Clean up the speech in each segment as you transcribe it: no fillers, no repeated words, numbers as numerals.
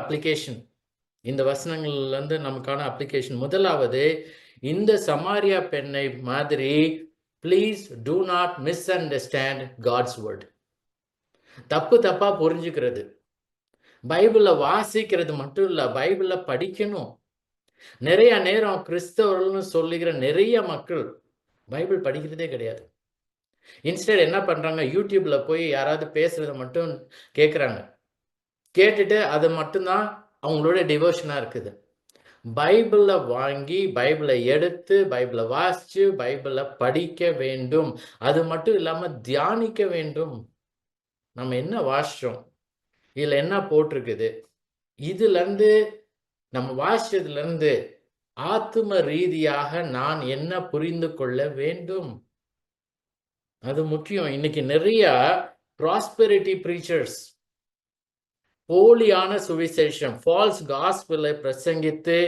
Application, இந்த வசனங்கள்ல இருந்து நமக்கான அப்ளிகேஷன். முதலாவது, இந்த சமாரியா பெண்ணை மாதிரி please do not misunderstand God's word. தப்பா புரிஞ்சுக்கிறது. பைபிள வாசிக்கிறது மட்டும் இல்ல, பைபிள படிக்கணும். நிறைய நேரம் கிறிஸ்தவர்கள்னு சொல்லுகிற நிறைய மக்கள் பைபிள் படிக்கிறதே கிடையாது. இன்ஸ்டெட் என்ன பண்றாங்க, யூடியூப்ல போய் யாராவது பேசுறத மட்டும் கேட்குறாங்க. கேட்டுட்டு அது மட்டும்தான் அவங்களோட டிவோஷனா இருக்குது. பைபிள வாங்கி, பைபிளை எடுத்து, பைபிளை வாசிச்சு, பைபிளை படிக்க வேண்டும். அது மட்டும் இல்லாம தியானிக்க வேண்டும். நம்ம என்ன வாசிச்சோம், இதுல என்ன போட்டிருக்குது, இதுல இருந்து நம்ம வாசிச்சதுல இருந்து ஆத்தும ரீதியாக நான் என்ன புரிந்து கொள்ள வேண்டும், அது முக்கியம். இன்னைக்கு நிறைய ப்ராஸ்பெரிட்டி ப்ரீச்சர்ஸ் போலியான சுவிசேஷம், ஃபால்ஸ் காஸ்பலை பிரசங்கித்து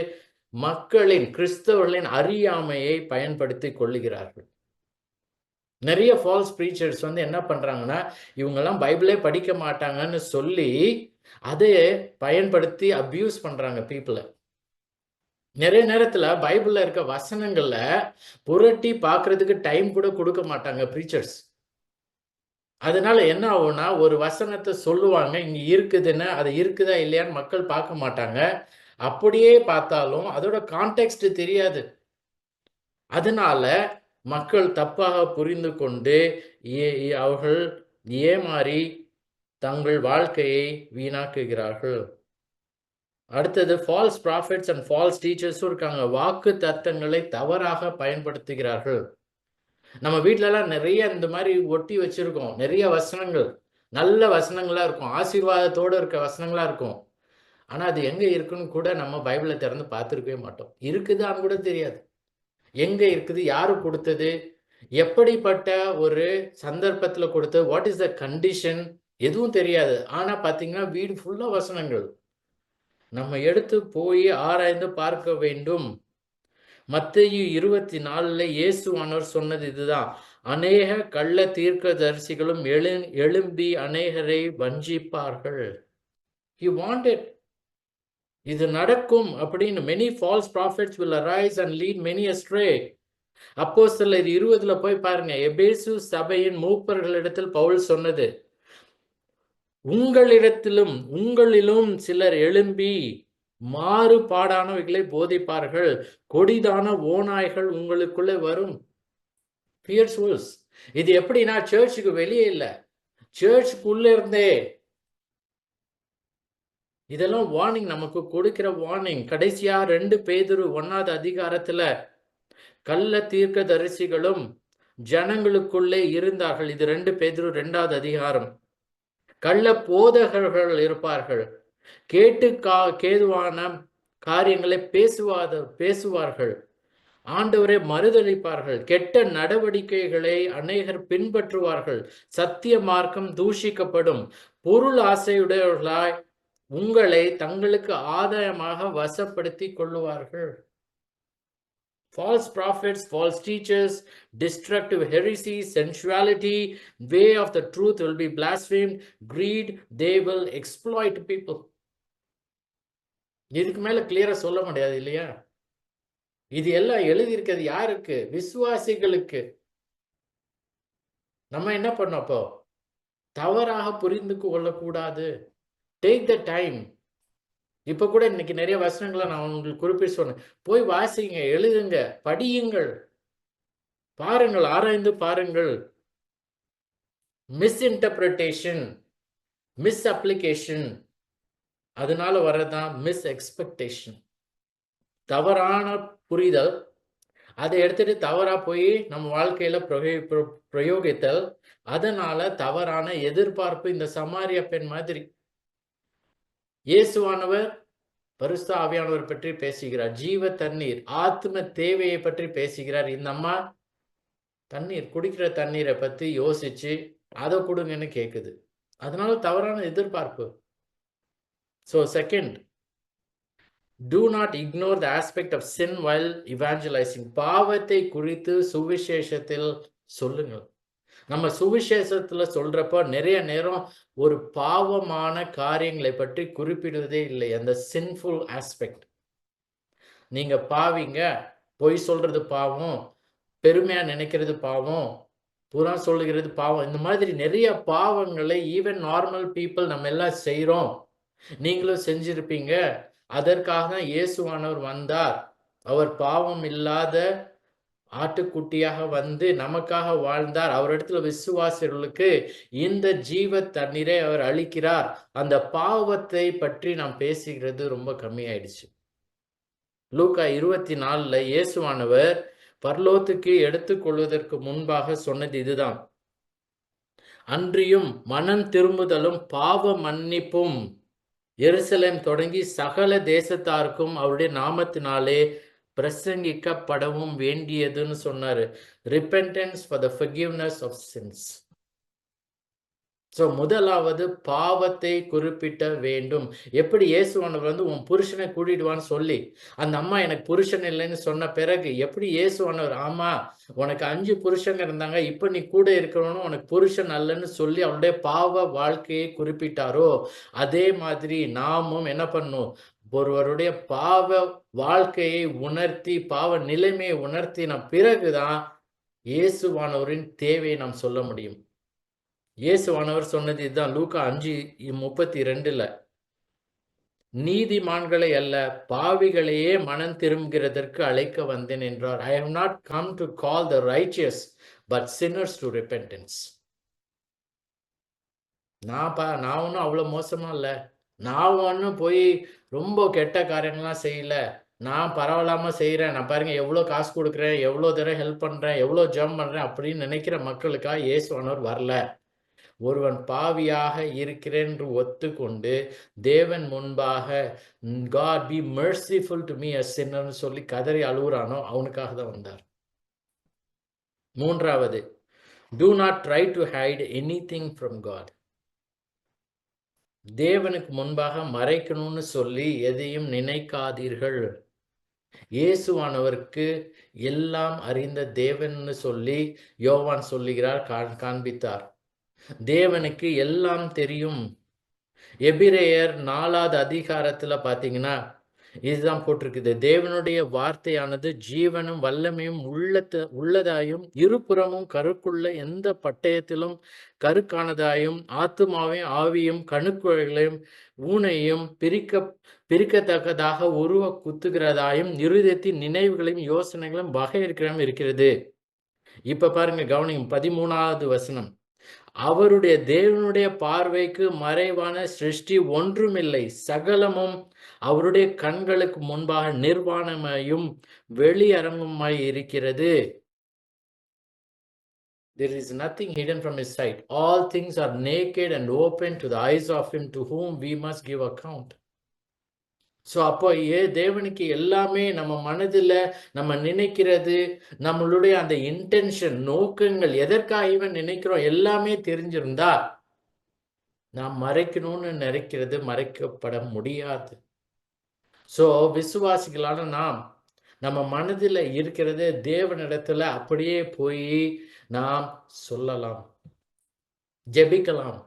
மக்களின், கிறிஸ்தவர்களின் அறியாமையை பயன்படுத்தி கொள்ளுகிறார்கள். நிறைய ஃபால்ஸ் ப்ரீச்சர்ஸ் என்ன பண்றாங்கன்னா, இவங்கெல்லாம் பைபிளே படிக்க மாட்டாங்கன்னு சொல்லி அதை பயன்படுத்தி அபியூஸ் பண்றாங்க பீப்புளை. நிறைய நேரத்துல பைபிள்ல இருக்க வசனங்கள்ல புரட்டி பார்க்கறதுக்கு டைம் கூட கொடுக்க மாட்டாங்க ப்ரீச்சர்ஸ். அதனால என்ன ஆகும்னா, ஒரு வசனத்தை சொல்லுவாங்க, இங்க இருக்குதுன்னு, அது இருக்குதா இல்லையான்னு மக்கள் பார்க்க மாட்டாங்க. அப்படியே பார்த்தாலும் அதோட கான்டெக்ஸ்ட் தெரியாது. அதனால மக்கள் தப்பாக புரிந்து கொண்டு அவர்கள் ஏமாறி தங்கள் வாழ்க்கையை வீணாக்குகிறார்கள். அடுத்தது, ஃபால்ஸ் ப்ராஃபிட்ஸ் அண்ட் ஃபால்ஸ் டீச்சர்ஸும் இருக்காங்க. வாக்கு தத்தங்களை தவறாக பயன்படுத்துகிறார்கள். நம்ம வீட்டிலலாம் நிறைய இந்த மாதிரி ஒட்டி வச்சிருக்கோம். நிறைய வசனங்கள், நல்ல வசனங்களா இருக்கும், ஆசீர்வாதத்தோடு இருக்க வசனங்களா இருக்கும். ஆனா அது எங்க இருக்குன்னு கூட நம்ம பைபிளை திறந்து பார்த்துருக்கவே மாட்டோம். இருக்குதான்னு கூட தெரியாது. எங்க இருக்குது, யாரு கொடுத்தது, எப்படிப்பட்ட ஒரு சந்தர்ப்பத்துல கொடுத்தது, வாட் இஸ் த கண்டிஷன், எதுவும் தெரியாது. ஆனா பாத்தீங்கன்னா வீடு ஃபுல்லா வசனங்கள். நம்ம எடுத்து போய் ஆராய்ந்து பார்க்க வேண்டும். மத்தேயு 24 இயேசுவானவர் சொன்னது இதுதான். அநேக கள்ள தீர்க்கதரிசிகளும் எழும்பி அநேகரை வஞ்சிப்பார்கள். He wanted, இது நடக்கும் அப்படின்னு. many false prophets will arise and lead many astray. அப்போஸ்தலர் 20 போய் பாருங்க. எபேசு சபையின் மூப்பர்களிடத்தில் பவுல் சொன்னது, உங்களிலும் சிலர் எழும்பி மாறுபாடானவைகளை போதிப்பார்கள், கொடிதான ஓநாய்கள் உங்களுக்குள்ளே வரும். ஃபியர்ஸ் wolves. இது எப்படின்னா, சர்ச்சுக்கு வெளியே இல்ல, சர்ச்சுக்குள்ள இருந்தே. இதெல்லாம் வார்னிங், நமக்கு கொடுக்கிற வார்னிங். கடைசியா 2 பேதுரு 1வது அதிகாரத்துல கள்ள தீர்க்கதரிசிகளும் ஜனங்களுக்குள்ளே இருந்தார்கள். இது 2 பேதுரு 2வது அதிகாரம். கள்ள போதகர்கள் இருப்பார்கள், கேதுவான காரியங்களை பேசுவார்கள், ஆண்டவரை மறுதலிப்பார்கள், கெட்ட நடவடிக்கைகளை அநேகர் பின்பற்றுவார்கள், சத்திய மார்க்கம் தூஷிக்கப்படும், பொருள் ஆசையுடையவர்களாய் உங்களை தங்களுக்கு ஆதாயமாக வசப்படுத்தி கொள்ளுவார்கள். False prophets, false teachers, destructive heresy, sensuality, way of the truth will be blasphemed, greed, they will exploit people. இதுக்கு மேல கிளியரா சொல்ல முடியாது இல்லையா? இது எல்லாம் எழுதியிருக்கிறது யாருக்கு? விசுவாசிகளுக்கு. நம்ம என்ன பண்ணோம் அப்போ? தவறாக புரிந்து கொள்ளக்கூடாது. Take the time. இப்ப கூட இன்னைக்கு நிறைய வசனங்களை நான் உங்களுக்கு குறிப்பிட்டு சொன்னேன். போய் வாசிங்க, எழுதுங்க, படியுங்கள், பாருங்கள், ஆராய்ந்து பாருங்கள். மிஸ்இன்டர்பிரேஷன், மிஸ் அப்ளிகேஷன், அதனால வர்றதுதான் மிஸ் எக்ஸ்பெக்டேஷன். தவறான புரிதல், அதை எடுத்துட்டு தவறா போய் நம்ம வாழ்க்கையில பிரயோகித்தல், அதனால தவறான எதிர்பார்ப்பு. இந்த சமாரிய பெண் மாதிரி இயேசுவானவர் பரிசுத்த ஆவியானவர் பற்றி பேசுகிறார், ஜீவ தண்ணீர், ஆத்ம தேவையை பற்றி பேசுகிறார். இந்த அம்மா தண்ணீர், குடிக்கிற தண்ணீரை பத்தி யோசிச்சு அதை கொடுங்கன்னு கேக்குது. அதனால தவறான எதிர்பார்ப்பு. So second, do not ignore the aspect of sin while evangelizing. பாவத்தை குறித்து சுவிசேஷத்தில் சொல்லுங்கள். நம்ம சுவிசேஷத்துல சொல்றப்போ நிறைய நேரம் ஒரு பாவமான காரியங்களை பற்றி குறிப்பிடுவதே இல்லை. அந்த சின்ஃபுல் ஆஸ்பெக்ட். நீங்க பாவிங்க, பொய் சொல்றது பாவம், பெருமையா நினைக்கிறது பாவம், புறம் சொல்லுகிறது பாவம். இந்த மாதிரி நிறைய பாவங்களை ஈவன் நார்மல் பீப்பிள் நம்ம எல்லாம் செய்றோம். நீங்களும் செஞ்சிருப்பீங்க. அதற்காக தான் இயேசுவானவர் வந்தார். அவர் பாவம் இல்லாத ஆட்டுக்குட்டியாக வந்து நமக்காக வாழ்ந்தார். அவரிடத்துல விசுவாசிகளுக்கு இந்த ஜீவ தண்ணீரை அவர் அளிக்கிறார். அந்த பாவத்தை பற்றி நாம் பேசுகிறது ரொம்ப கம்மியாயிடுச்சு. லூக்கா 24ல இயேசுவானவர் பரலோகத்துக்கு எடுத்துக்கொள்வதற்கு முன்பாக சொன்னது இதுதான். அன்றியும் மனம் திரும்புதலும் பாவ மன்னிப்பும் எருசலேம் தொடங்கி சகல தேசத்தாருக்கும் அவருடைய நாமத்தினாலே பிரசங்கிக்கப்படவும் வேண்டியதுன்னு சொன்னாரு. Repentance for the forgiveness of sins. So முதலாவது பாவத்தை குறிப்பிட்ட வேண்டும். எப்படி இயேசுவானவர் வந்து உன் புருஷனை கூட்டிடுவான்னு சொல்லி அந்த அம்மா எனக்கு புருஷன் இல்லைன்னு சொன்ன பிறகு எப்படி இயேசுவானவர் ஆமா உனக்கு 5 புருஷங்க இருந்தாங்க, இப்ப நீ கூட இருக்கிறவனும் உனக்கு புருஷன் அல்லன்னு சொல்லி அவளுடைய பாவ வாழ்க்கையை குறிப்பிட்டாரோ, அதே மாதிரி நாமும் என்ன பண்ணும், ஒருவருடைய பாவ வாழ்க்கையை உணர்த்தி பாவ நிலைமையை உணர்த்தின பிறகுதான் இயேசுவானவரின் தேவையை நாம் சொல்ல முடியும். இயேசுவானவர் சொன்னது இதுதான். லூக்கா 5:32ல நீதிமான்களை அல்ல பாவிகளையே மனம் திரும்புகிறதற்கு அழைக்க வந்தேன் என்றார். I have not come to call the righteous but sinners to repentance. நான் ஒன்றும் அவ்வளோ மோசமா இல்லை, நான் ஒன்றும் போய் ரொம்ப கெட்ட காரியங்கள்லாம் செய்யல, நான் பரவாயில்லாம செய்கிறேன், நான் பாருங்க எவ்வளோ காசு கொடுக்குறேன், எவ்வளோ தடவை ஹெல்ப் பண்ணுறேன், எவ்வளோ ஜெபம் பண்ணுறேன் அப்படின்னு நினைக்கிற மக்களுக்காக இயேசுவானவர் வரல. ஒருவன் பாவியாக இருக்கிறேன் என்று ஒத்துக்கொண்டு தேவன் முன்பாக God be merciful to me a sinner சொல்லி கதறி அழுகுறானோ அவனுக்காக தான் வந்தார். மூன்றாவது, do not try to hide anything from God. தேவனுக்கு முன்பாக மறைக்கணும்னு சொல்லி எதையும் நினைக்காதீர்கள். இயேசுவானவருக்கு எல்லாம் அறிந்த தேவன்னு சொல்லி யோவான் சொல்லுகிறார், காண்பித்தார். தேவனுக்கு எல்லாம் தெரியும். எபிரேயர் 4வது அதிகாரத்துல பாத்தீங்கன்னா இதுதான் போட்டிருக்குது. தேவனுடைய வார்த்தையானது ஜீவனும் வல்லமையும் உள்ளதாயும் இருபுறமும் கருக்குள்ள எந்த பட்டயத்திலும் கருக்கானதாயும் ஆத்துமாவையும் ஆவியும் கணுக்குழைகளையும் ஊனையும் பிரிக்கத்தக்கதாக உருவ குத்துகிறதாயும் இருதயத்தின் நினைவுகளையும் யோசனைகளும் வகையிருக்கிறதும் இருக்கிறது. இப்ப பாருங்க, கவனியும் 13வது வசனம். அவருடைய தேவனுடைய பார்வைக்கு மறைவான சிருஷ்டி ஒன்றுமில்லை, சகலமும் அவருடைய கண்களுக்கு முன்பாக நிர்வாணமாயும் வெளியரங்குமாய் இருக்கிறது. There is nothing hidden from his sight. All things are naked and open to the eyes of him to whom we must give account. So அப்போ தேவனுக்கு எல்லாமே நம்ம மனதில் நம்ம நினைக்கிறது, நம்மளுடைய அந்த இன்டென்ஷன் நோக்கங்கள் எதற்காக இவன் நினைக்கிறோம் எல்லாமே தெரிஞ்சிருந்தா நாம் மறைக்கணும்னு நினைக்கிறது மறைக்கப்பட முடியாது. ஸோ விசுவாசிகளான நாம் நம்ம மனதில் இருக்கிறது தேவனிடத்துல அப்படியே போய் நாம் சொல்லலாம், ஜெபிக்கலாம்.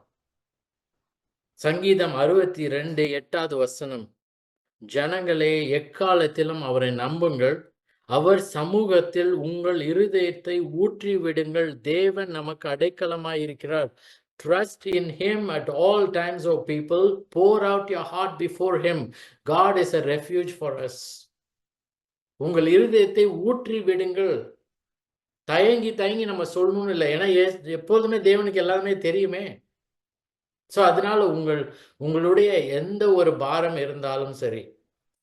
சங்கீதம் 62:8வது வசனம், ஜனங்களே எக்காலத்திலும் அவரை நம்புங்கள், அவர் சமூகத்தில் உங்கள் இருதயத்தை ஊற்றி விடுங்கள். தேவன் நமக்கு அடைக்கலமாய் இருக்கிறார். Trust in him at all times, O people. Pour out your heart before him. God is a refuge for us. உங்கள் இருதயத்தை ஊற்றி விடுங்கள். தயங்கி நம்ம சொல்லணும்னு இல்லை, ஏன்னா எப்போதுமே தேவனுக்கு எல்லாமே தெரியுமே. ஸோ அதனால உங்களுடைய எந்த ஒரு பாரம் இருந்தாலும் சரி,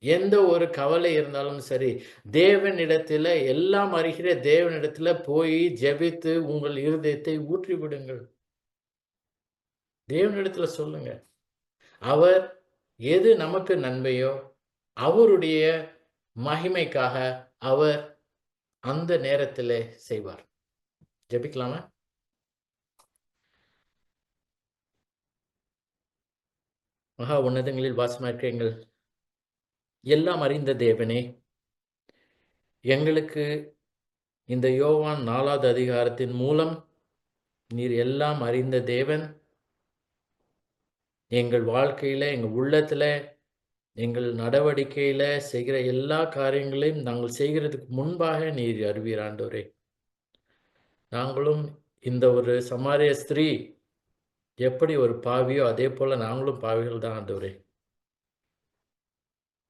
எந்த ஒரு கவலை இருந்தாலும் சரி, தேவனிடத்துல எல்லாம் அறிகிற தேவனிடத்துல போய் ஜெபித்து உங்கள் இருதயத்தை ஊற்றி விடுங்கள். தேவனிடத்துல சொல்லுங்க. அவர் எது நமக்கு நன்மையோ அவருடைய மகிமைக்காக அவர் அந்த நேரத்தில் செய்வார். ஜெபிக்கலாமா? மகா உன்னதங்களில் வாசமாயிருக்கிற எங்கள் எல்லாம் அறிந்த தேவனே, எங்களுக்கு இந்த யோவான் 4வது அதிகாரத்தின் மூலம் நீர் எல்லாம் அறிந்த தேவன். எங்கள் வாழ்க்கையில, எங்கள் உள்ளத்துல, எங்கள் நடவடிக்கையில செய்கிற எல்லா காரியங்களையும் நாங்கள் செய்கிறதுக்கு முன்பாக நீர் அறிவீர் ஆண்டவரே. நாங்களும் இந்த ஒரு சமாரிய ஸ்திரீ எப்படி ஒரு பாவியோ அதே போல நாங்களும் பாவிகள் தான் ஆண்டவரே.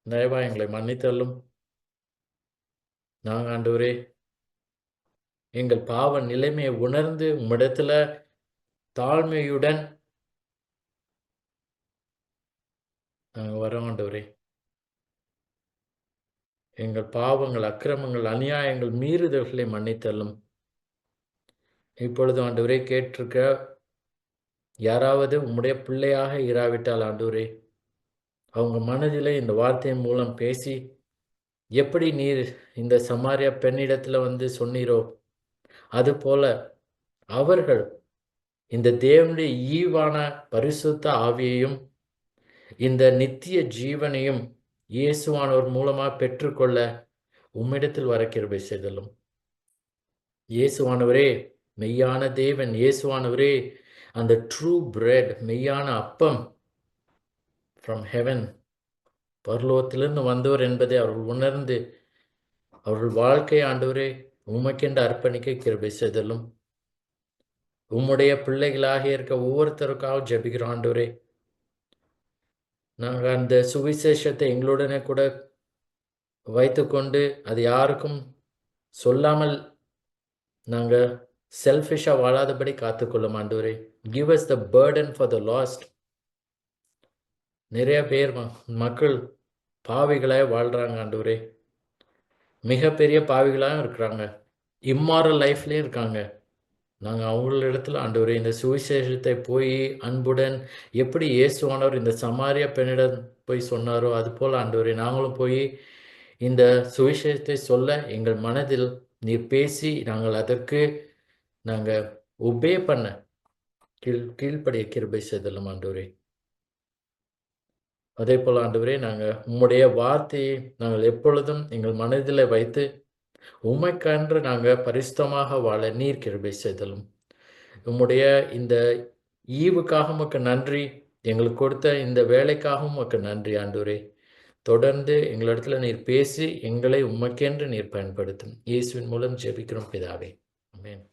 தயவா எங்களை மன்னித்தள்ளும். நாங்கள் ஆண்டவரே எங்கள் பாவ நிலைமையை உணர்ந்து உம்மிடத்துல தாழ்மையுடன் நாங்கள் வரோம் ஆண்டவரே. எங்கள் பாவங்கள், அக்கிரமங்கள், அநியாயங்கள், மீறுதல்களை மன்னித்தள்ளும். இப்பொழுது ஆண்டவரே கேட்டிருக்க யாராவது உம்முடைய பிள்ளையாக இராவிட்டால் ஆண்டவரே, அவங்க மனதிலே இந்த வார்த்தையின் மூலம் பேசி, எப்படி நீர் இந்த சமாரியா பெண்ணிடத்துல வந்து சொன்னீரோ அதுபோல அவர்கள் இந்த தேவனுடைய ஈவான பரிசுத்த ஆவியையும் இந்த நித்திய ஜீவனையும் இயேசுவானவர் மூலமா பெற்றுக்கொள்ள உம்மிடத்தில் வர கிருபை செய்தலும். இயேசுவானவரே மெய்யான தேவன், இயேசுவானவரே அந்த ட்ரூ பிரெட், மெய்யான அப்பம் ஃப்ரம் ஹெவன், பரலோகத்திலிருந்து வந்தவர் என்பதை அவர்கள் உணர்ந்து அவர்கள் வாழ்க்கை ஆண்டவரே உமக்கென்று அர்ப்பணிக்க கிருபை செய்தலும். உம்முடைய பிள்ளைகளாக இருக்க ஒவ்வொருத்தருக்காக ஜெபிக்கிறோம் ஆண்டவரே. நாங்கள் அந்த சுவிசேஷத்தை எங்களுடனே கூட வைத்துக்கொண்டு அது யாருக்கும் சொல்லாமல் நாங்கள் செல்ஃபிஷாக வாழாதபடி காத்துக்கொள்ளும் ஆண்டவரே. Give us the Burton for the last. நிறைய பேர் மக்கள் பாவிகளாக வாழ்கிறாங்க ஆண்டவரே. மிகப்பெரிய பாவிகளாகவும் இருக்கிறாங்க, இம்மாரல் லைஃப்லேயும் இருக்காங்க. நாங்கள் அவங்களிடத்துல ஆண்டவரே இந்த சுவிசேஷத்தை போய் அன்புடன் எப்படி இயேசுவானவர் இந்த சமாரியா பெண்ணிடம் போய் சொன்னாரோ அதுபோல் ஆண்டவரே நாங்களும் போய் இந்த சுவிசேஷத்தை சொல்ல எங்கள் மனதில் நீர் பேசி நாங்கள் அதற்கு நாங்கள் ஒபே பண்ண கீழ்ப்படிய கிருபை செய்தலும் ஆண்டவரே. அதே போல் ஆண்டவரே நாங்கள் உம்முடைய வார்த்தையை நாங்கள் எப்பொழுதும் எங்கள் மனதில் வைத்து உமைக்கன்று நாங்கள் பரிசுத்தமாக வாழ நீர் கிருபை செய்தலும். உம்முடைய இந்த ஈவுக்காக உமக்கு நன்றி, எங்களுக்கு கொடுத்த இந்த வேலைக்காகவும் உமக்கு நன்றி ஆண்டவரே. தொடர்ந்து எங்களிடத்துல நீர் பேசி எங்களை உமக்கென்று நீர் பயன்படுத்தும். இயேசுவின் மூலம் ஜெபிக்கிறோம் பிதாவே, ஆமென்.